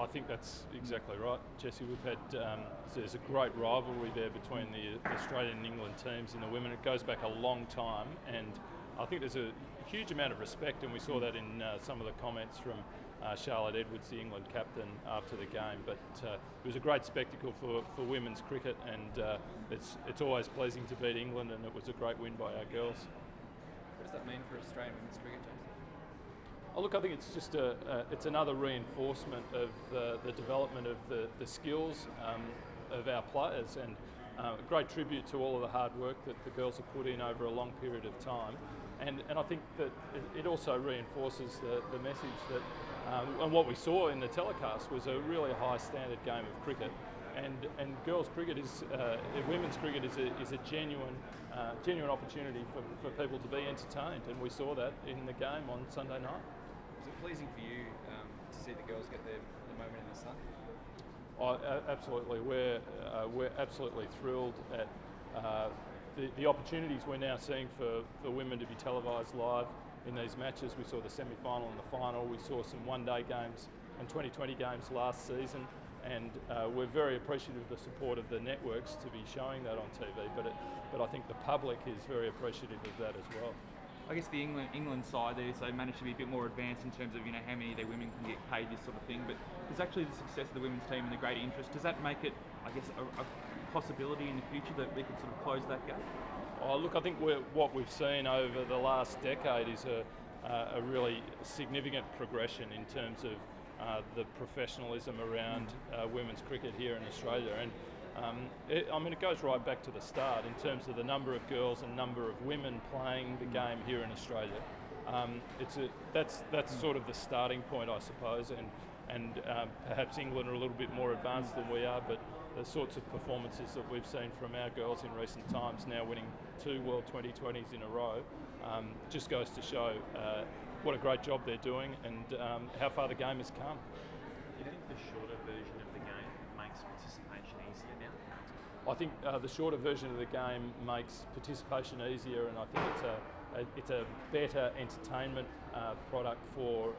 I think that's exactly right, Jesse. We've had there's a great rivalry there between the Australian and England teams in the women. It goes back a long time, and I think there's a huge amount of respect, and we saw that in some of the comments from Charlotte Edwards, the England captain, after the game. But it was a great spectacle for women's cricket, and it's always pleasing to beat England, and it was a great win by our girls. What does that mean for Australian women's cricket, Jason? Oh, look, I think it's just it's another reinforcement of the development of the skills of our players, and a great tribute to all of the hard work that the girls have put in over a long period of time. And I think that it also reinforces the message that, and what we saw in the telecast was a really high standard game of cricket. And girls' cricket women's cricket is a genuine opportunity for people to be entertained, and we saw that in the game on Sunday night. Was it pleasing for you to see the girls get their moment in the sun? Absolutely. We're absolutely thrilled at the opportunities we're now seeing for women to be televised live in these matches. We saw the semi-final and the final. We saw some one-day games and 2020 games last season, and we're very appreciative of the support of the networks to be showing that on TV. But I think the public is very appreciative of that as well. I guess the England side there, so they managed to be a bit more advanced in terms of how many of their women can get paid, this sort of thing. But does actually the success of the women's team and the greater interest, does that make it, I guess, a possibility in the future that we could sort of close that gap? Oh, look, I think what we've seen over the last decade is a really significant progression in terms of the professionalism around women's cricket here in Australia. And it goes right back to the start in terms of the number of girls and number of women playing the game here in Australia. That's sort of the starting point, I suppose, and perhaps England are a little bit more advanced than we are, but the sorts of performances that we've seen from our girls in recent times, now winning 2 World 2020s in a row, just goes to show what a great job they're doing and how far the game has come. Do you think the shorter version of the game makes participation easier now? I think the shorter version of the game makes participation easier, and I think it's a better entertainment product for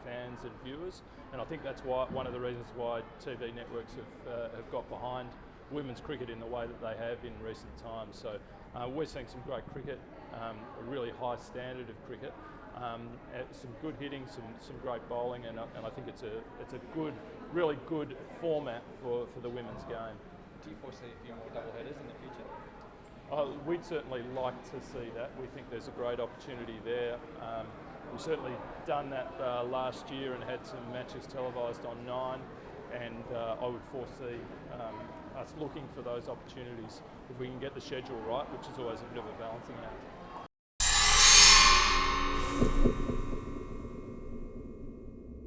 fans and viewers. And I think that's one of the reasons why TV networks have got behind women's cricket in the way that they have in recent times. So we're seeing some great cricket, a really high standard of cricket, some good hitting, some great bowling, and I think it's a really good format for the women's game. Do you foresee a few more double headers in the future? We'd certainly like to see that. We think there's a great opportunity there. We've certainly done that last year and had some matches televised on 9, and I would foresee us looking for those opportunities if we can get the schedule right, which is always a bit of a balancing act.